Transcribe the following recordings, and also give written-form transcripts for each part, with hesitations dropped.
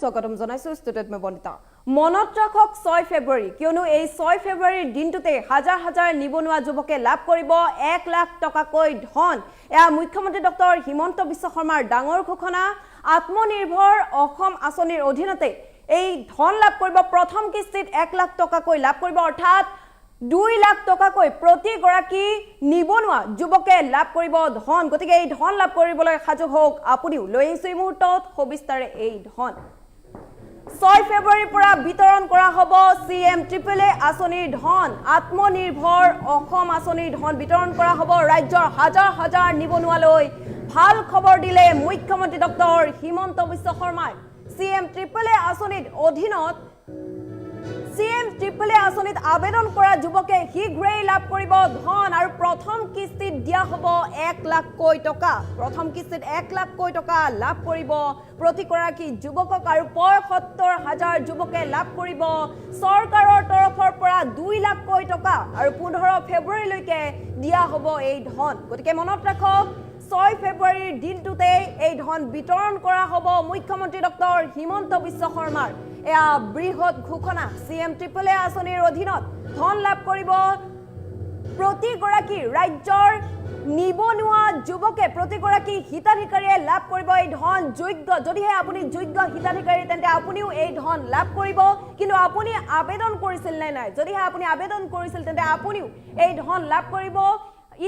স্বাগতম জনাইছো ষ্টুডিঅ'ত মই বনিতা মনত ৰাখক 6 ফেব্ৰুৱাৰী কিয়নো এই 6 ফেব্ৰুৱাৰীৰ দিনটোতে হাজাৰ হাজাৰ নিবনুৱা যুৱকে লাভ কৰিব 1 লাখ টকাকৈ ধন এয়া মুখ্যমন্ত্ৰী ডক্টৰ হিমন্ত বিশ্ব শৰ্মাৰ ডাঙৰ ঘোষণা আত্মনিৰ্ভৰ অসম আঁচনিৰ অধীনতে এই ধন লাভ কৰিব প্ৰথম কিস্তিত 1 লাখ টকাকৈ লাভ কৰিব অৰ্থাৎ 2 লাখ টকাকৈ প্ৰতি গৰাকী নিবনুৱা যুৱকে লাভ কৰিব ধন গতিকে এই ধন লাভ কৰিবলৈ সাজু হোক আপুনিও লৈ আহিছো এই মুহূৰ্তত সবিস্তাৰে এই ধন 6 ফেব্ৰুৱাৰীৰ পৰা বিতৰণ কৰা হ'ব CM AAA আঁচনিৰ ধন আত্মনিৰ্ভৰ অসম আঁচনিৰ ধন বিতৰণ কৰা হ'ব ৰাজ্যৰ হাজাৰ হাজাৰ নিবনুৱালৈ ভাল খবৰ দিলে মুখ্যমন্ত্ৰী ডক্টৰ হিমন্ত বিশ্ব শৰ্মাই CM AAA আঁচনিৰ অধীনত CM AAA আঁচনিত আবেদন কৰা যুৱকে শীঘ্ৰেই লাভ কৰিব ধন আৰু প্ৰথম কিস্তিত দিয়া হ'ব 1 লাখকৈ টকা প্ৰথম কিস্তিত 1 লাখকৈ টকা লাভ কৰিব প্ৰতি গৰাকী যুৱকক আৰু ৭৫,০০০ যুৱকে লাভ কৰিব চৰকাৰৰ তৰফৰ পৰা 2 লাখকৈ টকা আৰু 15 ফেব্ৰুৱাৰীলৈকে দিয়া হ'ব এই ধন গতিকে মনত ৰাখক 6 ফেব্ৰুৱাৰীৰ দিনটোতে এই ধন বিতৰণ কৰা হ'ব মুখ্যমন্ত্ৰী ডক্টৰ হিমন্ত বিশ্ব শৰ্মাৰ এয়া বৃহৎ ঘোষণা CM AAA আঁচনিৰ অধীনত ধন লাভ কৰিব প্ৰতি গৰাকী ৰাজ্যৰ নিবনুৱা যুৱকে প্ৰতি গৰাকী হিতাধিকাৰীয়ে লাভ কৰিব এই ধন যোগ্য যদিহে আপুনি যোগ্য হিতাধিকাৰী তেন্তে আপুনিও এই ধন লাভ কৰিব কিন্তু আপুনি আবেদন কৰিছিল নে নাই যদিহে আপুনি আবেদন কৰিছিল তেন্তে আপুনিও এই ধন লাভ কৰিব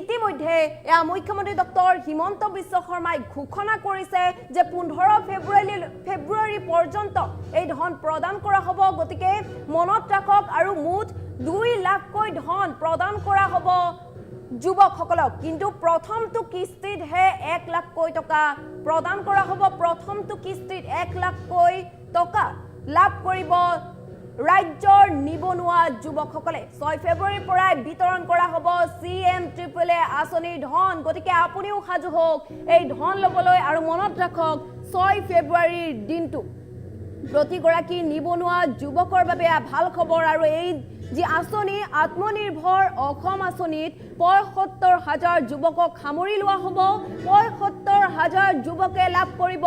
ইতিমধ্যে এয়া মুখ্যমন্ত্ৰী ডক্টৰ হিমন্ত বিশ্ব শৰ্মাই ঘোষণা কৰিছে যে 15 ফেব্ৰুৱাৰী পৰ্যন্ত এই ধন প্ৰদান কৰা হ'ব গতিকে মনত ৰাখক আৰু মুঠ 2 লাখকৈ ধন প্ৰদান কৰা হ'ব যুৱকসকলক কিন্তু প্ৰথমটো কিস্তিতহে 1 লাখকৈ টকা প্ৰদান কৰা হ'ব প্ৰথমটো কিস্তিত 1 লাখকৈ টকা লাভ কৰিব ৰাজ্যৰ নিবনুৱা যুৱকসকলে 6 ফেব্ৰুৱাৰীৰ পৰা বিতৰণ কৰা হ'ব CM AAA আঁচনিৰ ধন গতিকে আপুনিও সাজু হোক এই ধন ল'বলৈ আৰু মনত ৰাখক 6 ফেব্ৰুৱাৰীৰ দিনটো প্ৰতি গৰাকী নিবনুৱা যুৱকৰ বাবে ভাল খবৰ আৰু এই যি আঁচনি আত্মনিৰ্ভৰ অসম আঁচনিত ৭৫,০০০ যুৱকক সামৰি লোৱা হ'ব ৭৫,০০০ যুৱকে লাভ কৰিব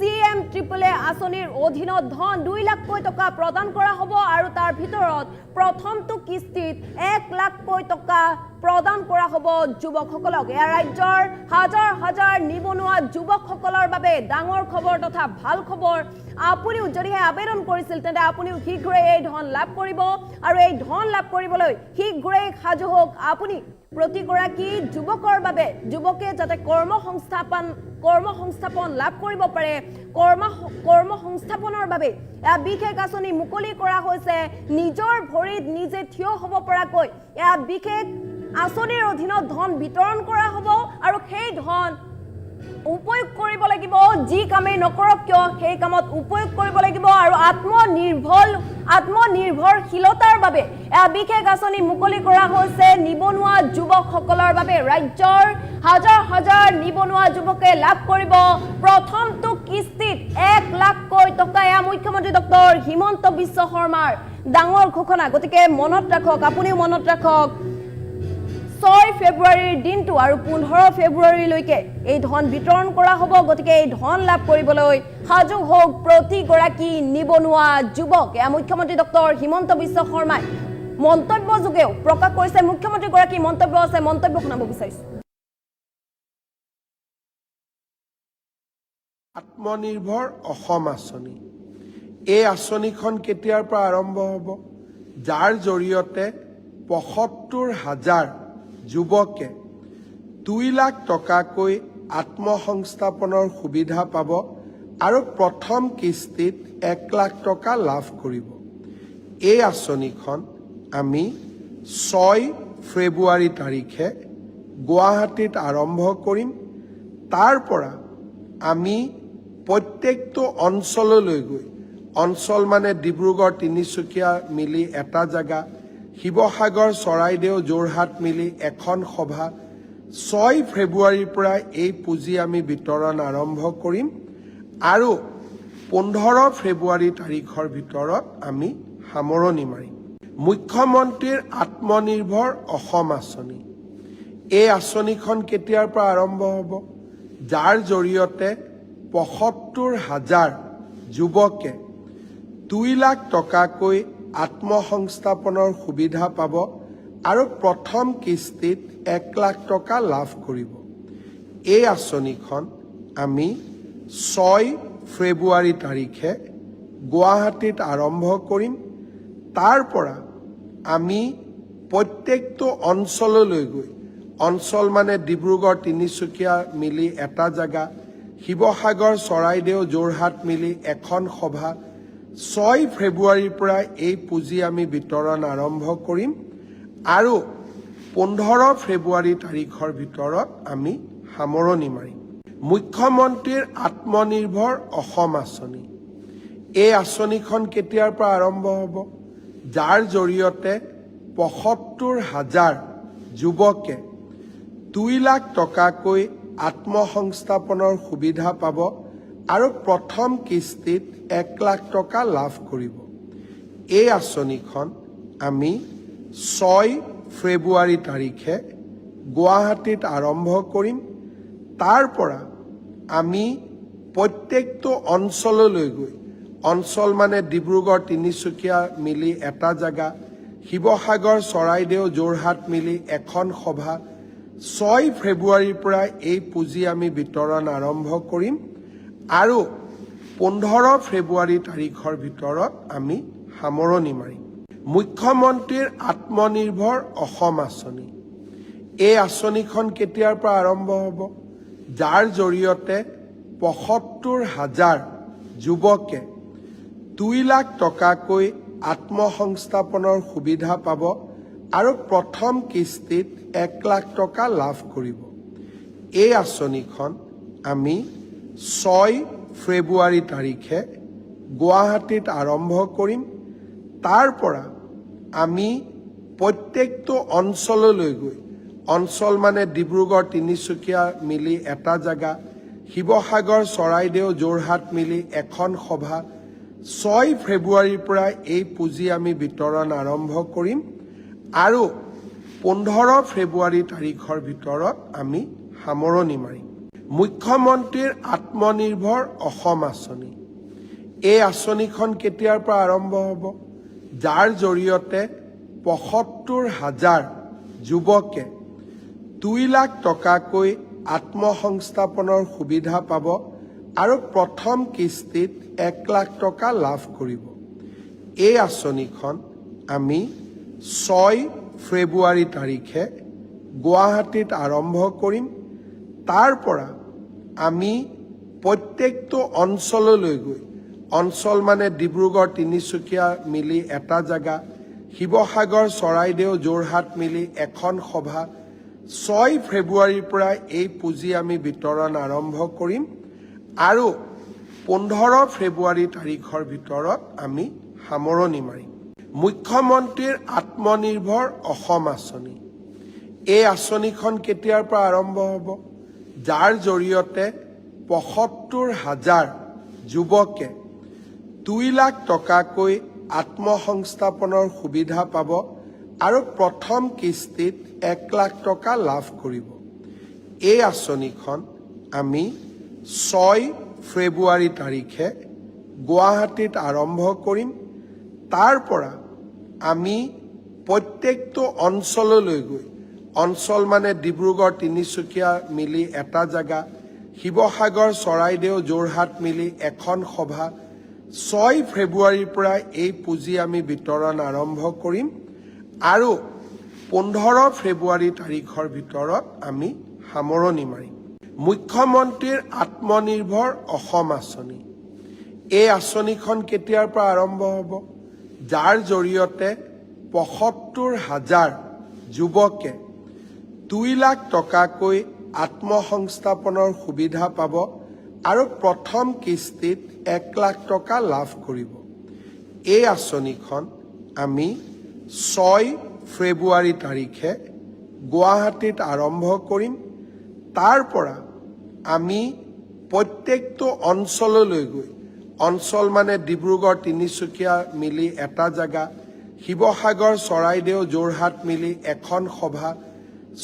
CM AAA আঁচনিৰ অধীনত ধন 2 লাখকৈ টকা প্ৰদান কৰা হ'ব আৰু তাৰ ভিতৰত প্ৰথমটো কিস্তিত 1 লাখকৈ টকা প্ৰদান কৰা হ'ব যুৱকসকলক এয়া ৰাজ্যৰ হাজাৰ হাজাৰ নিবনুৱা যুৱকসকলৰ বাবে ডাঙৰ খবৰ তথা ভাল খবৰ আপুনিও যদিহে আবেদন কৰিছিল তেন্তে আপুনিও শীঘ্ৰেই এই ধন লাভ কৰিব আৰু এই ধন লাভ কৰিবলৈ শীঘ্ৰেই সাজু হোক আপুনি প্ৰতি গৰাকী যুৱকৰ বাবে যুৱকে যাতে কৰ্মসংস্থাপন লাভ কৰিব পাৰে কৰ্মসংস্থাপনৰ বাবে এয়া বিশেষ আঁচনি মুকলি কৰা হৈছে নিজৰ ভৰিত নিজে থিয় হ'ব পৰাকৈ এয়া বিশেষ আঁচনিৰ অধীনত ধন বিতৰণ কৰা হ'ব আৰু সেই ধন উপয়োগ কৰিব লাগিব যি কামেই নকৰক কিয় সেই কামত উপয়োগ কৰিব লাগিব আৰু আত্মনিৰ্ভৰশীলতাৰ বাবে এয়া বিশেষ আঁচনি মুকলি কৰা হৈছে নিবনুৱা যুৱকসকলৰ বাবে ৰাজ্যৰ হাজাৰ হাজাৰ নিবনুৱা যুৱকে লাভ কৰিব প্ৰথমটো কিস্তিত 1 লাখকৈ টকা এয়া মুখ্যমন্ত্ৰী ডক্টৰ হিমন্ত বিশ্ব শৰ্মাৰ ডাঙৰ ঘোষণা গতিকে মনত ৰাখক আপুনিও মনত ৰাখক 6 ফেব্ৰুৱাৰীৰ দিনটো আৰু 15 ফেব্ৰুৱাৰীলৈকে এই ধন বিতৰণ কৰা হ'ব গতিকে এই ধন লাভ কৰিবলৈ সাজু হোক প্ৰতি গৰাকী নিবনুৱা যুৱক এয়া মুখ্যমন্ত্ৰী ডক্টৰ হিমন্ত বিশ্ব শৰ্মাই মন্তব্য যোগেও প্ৰকাশ কৰিছে মুখ্যমন্ত্ৰী গৰাকী মন্তব্য আছে মন্তব্য শুনাব বিচাৰিছো আত্মনিৰ্ভৰ অসম আঁচনি এই আঁচনিখন কেতিয়াৰ পৰা আৰম্ভ হ'ব যাৰ জৰিয়তে ৭৫,০০০ যুৱকে 2 লাখ টকাকৈ আত্মসংস্থাপনৰ সুবিধা পাব আৰু প্ৰথম কিস্তিত 1 লাখ টকা লাভ কৰিব এই আঁচনিখন আমি 6 ফেব্ৰুৱাৰী তাৰিখে গুৱাহাটীত আৰম্ভ কৰিম তাৰ পৰা আমি প্ৰত্যেকটো অঞ্চললৈ গৈ অঞ্চল মানে ডিব্ৰুগড় তিনিচুকীয়া মিলি এটা জায়গা শিৱসাগৰ চৰাইদেউ যোৰহাট মিলি এখন সভা 6 ফেব্ৰুৱাৰীৰ পৰা এই পুঁজি আমি বিতৰণ আৰম্ভ কৰিম আৰু 15 ফেব্ৰুৱাৰী তাৰিখৰ ভিতৰত আমি সামৰণি মাৰিম মুখ্যমন্ত্ৰীৰ আত্মনিৰ্ভৰ অসম আঁচনি এই আঁচনিখন কেতিয়াৰ পৰা আৰম্ভ হ'ব যাৰ জৰিয়তে ৭৫,০০০ যুৱকে 2 লাখ টকাকৈ আত্মসংস্থাপনৰ সুবিধা পাব আৰু প্ৰথম কিস্তিত 1 লাখ টকা লাভ কৰিব। এই আঁচনিখন আমি 6 ফেব্ৰুৱাৰী তাৰিখে গুৱাহাটীত আৰম্ভ কৰিম। তাৰ পৰা আমি প্ৰত্যেকটো অঞ্চললৈ গৈ, অঞ্চল মানে ডিব্ৰুগড় তিনিচুকীয়া মিলি এটা জেগা, শিৱসাগৰ চৰাইদেউ যোৰহাট মিলি এখন সভা, 6 ফেব্ৰুৱাৰীৰ পৰা এই পুঁজি আমি বিতৰণ আৰম্ভ কৰিম আৰু 15 ফেব্ৰুৱাৰী তাৰিখৰ ভিতৰত আমি সামৰণি মাৰিম। মুখ্যমন্ত্ৰীৰ আত্মনিৰ্ভৰ অসম আঁচনি, এই আঁচনিখন কেতিয়াৰ পৰা আৰম্ভ হ'ব? যাৰ জৰিয়তে ৭৫,০০০ যুৱকে 2 লাখ টকাকৈ আত্মসংস্থাপনৰ সুবিধা পাব আৰু প্ৰথম কিস্তিত 1 লাখ টকা লাভ কৰিব। এই আঁচনিখন আমি 6 ফেব্ৰুৱাৰী তাৰিখে গুৱাহাটীত আৰম্ভ কৰিম। তাৰ পৰা আমি প্ৰত্যেকটো অঞ্চললৈ গৈ, অঞ্চল মানে ডিব্ৰুগড় তিনিচুকীয়া মিলি এটা জেগা, শিৱসাগৰ চৰাইদেউ যোৰহাট মিলি এখন সভা, 6 ফেব্ৰুৱাৰীৰ পৰা এই পুঁজি আমি বিতৰণ আৰম্ভ কৰিম আৰু 15 ফেব্ৰুৱাৰী তাৰিখৰ ভিতৰত আমি সামৰণি মাৰিম। মুখ্যমন্ত্ৰীৰ আত্মনিৰ্ভৰ অসম আঁচনি, এই আঁচনিখন কেতিয়াৰ পৰা আৰম্ভ হ'ব? যাৰ জৰিয়তে ৭৫,০০০ যুৱকে 2 লাখ টকাকৈ আত্মসংস্থাপনৰ সুবিধা পাব আৰু প্ৰথম কিস্তিত 1 লাখ টকা লাভ কৰিব। এই আঁচনিখন আমি 6 ফেব্ৰুৱাৰী তাৰিখে গুৱাহাটীত আৰম্ভ কৰিম। তাৰ পৰা আমি প্ৰত্যেকটো অঞ্চললৈ গৈ, অঞ্চল মানে ডিব্ৰুগড় তিনিচুকীয়া মিলি এটা জেগা, শিৱসাগৰ চৰাইদেউ যোৰহাট মিলি এখন সভা, 6 ফেব্ৰুৱাৰীৰ পৰা এই পুঁজি আমি বিতৰণ আৰম্ভ কৰিম আৰু 15 ফেব্ৰুৱাৰী তাৰিখৰ ভিতৰত আমি সামৰণি মাৰিম। মুখ্যমন্ত্ৰীৰ আত্মনিৰ্ভৰ অসম আঁচনি, এই আঁচনিখন কেতিয়াৰ পৰা আৰম্ভ হ'ব? যাৰ জৰিয়তে ৭৫,০০০ যুৱকে 2 লাখ টকাকৈ আত্মসংস্থাপনৰ সুবিধা পাব আৰু প্ৰথম কিস্তিত 1 লাখ টকা লাভ কৰিব। এই আঁচনিখন আমি 6 ফেব্ৰুৱাৰী তাৰিখে গুৱাহাটীত আৰম্ভ কৰিম। তাৰ পৰা আমি প্ৰত্যেকটো অঞ্চললৈ গৈ, অঞ্চল মানে ডিব্ৰুগড় তিনিচুকীয়া মিলি এটা জেগা, শিৱসাগৰ চৰাইদেউ যোৰহাট মিলি এখন সভা, 6 ফেব্ৰুৱাৰীৰ পৰা এই পুঁজি আমি বিতৰণ আৰম্ভ কৰিম আৰু 15 ফেব্ৰুৱাৰী তাৰিখৰ ভিতৰত আমি সামৰণি মাৰিম। মুখ্যমন্ত্ৰীৰ আত্মনিৰ্ভৰ অসম আঁচনি, এই আঁচনিখন কেতিয়াৰ পৰা আৰম্ভ হ'ব? যাৰ জৰিয়তে ৭৫,০০০ যুৱকে 2 লাখ টকাকৈ আত্মসংস্থাপনৰ সুবিধা পাব আৰু প্ৰথম কিস্তিত 1 লাখ টকা লাভ কৰিব। এই আঁচনিখন আমি 6 ফেব্ৰুৱাৰী তাৰিখে গুৱাহাটীত আৰম্ভ কৰিম। তাৰ পৰা আমি প্ৰত্যেকটো অঞ্চললৈ গৈ, অঞ্চল মানে ডিব্ৰুগড় তিনিচুকীয়া মিলি এটা জেগা, শিৱসাগৰ চৰাইদেউ যোৰহাট মিলি এখন সভা, 6 ফেব্ৰুৱাৰীৰ পৰা এই পুঁজি আমি বিতৰণ আৰম্ভ কৰিম আৰু 15 ফেব্ৰুৱাৰী তাৰিখৰ ভিতৰত আমি সামৰণি মাৰিম। মুখ্যমন্ত্ৰীৰ আত্মনিৰ্ভৰ অসম আঁচনি, এই আঁচনিখন কেতিয়াৰ পৰা আৰম্ভ হ'ব? যাৰ জৰিয়তে ৭৫,০০০ যুৱকে 2 লাখ টকাকৈ আত্মসংস্থাপনৰ সুবিধা পাব আৰু প্ৰথম কিস্তিত 1 লাখ টকা লাভ কৰিব। এই আঁচনিখন আমি 6 ফেব্ৰুৱাৰী তাৰিখে গুৱাহাটীত আৰম্ভ কৰিম। তাৰ পৰা আমি প্ৰত্যেকটো অঞ্চললৈ গৈ, অঞ্চল মানে ডিব্ৰুগড় তিনিচুকীয়া মিলি এটা জেগা, শিৱসাগৰ চৰাইদেউ যোৰহাট মিলি এখন সভা,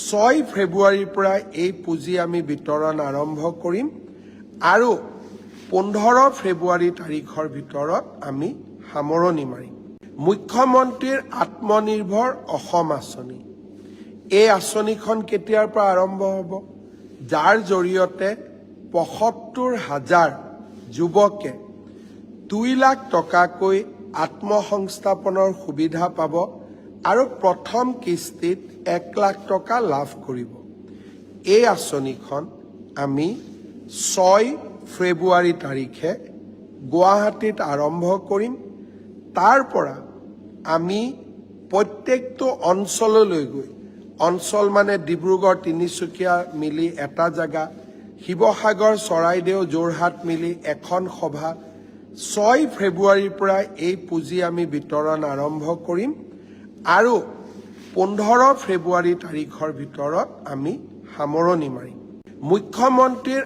6 ফেব্ৰুৱাৰীৰ পৰা এই পুঁজি আমি বিতৰণ আৰম্ভ কৰিম আৰু 15 ফেব্ৰুৱাৰী তাৰিখৰ ভিতৰত আমি সামৰণি মাৰিম। মুখ্যমন্ত্ৰীৰ আত্মনিৰ্ভৰ অসম আঁচনি, এই আঁচনিখন কেতিয়াৰ পৰা আৰম্ভ হ'ব, যাৰ জৰিয়তে ৭৫,০০০ যুৱকে 2 লাখ টকাকৈ আত্মসংস্থাপনৰ সুবিধা পাব আৰু প্ৰথম কিস্তিত 1 লাখ টকা লাভ কৰিব। এই আঁচনিখন আমি 6 ফেব্ৰুৱাৰী তাৰিখে গুৱাহাটীত আৰম্ভ কৰিম। তাৰ পৰা আমি প্ৰত্যেকটো অঞ্চললৈ গৈ, অঞ্চল মানে ডিব্ৰুগড় তিনিচুকীয়া মিলি এটা জেগা, শিৱসাগৰ চৰাইদেউ যোৰহাট মিলি এখন সভা, 6 ফেব্ৰুৱাৰীৰ পৰা এই পুঁজি আমি বিতৰণ আৰম্ভ কৰিম আৰু 15 ফেব্ৰুৱাৰী তাৰিখৰ ভিতৰত আমি সামৰণি মাৰিম। মুখ্যমন্ত্ৰীৰ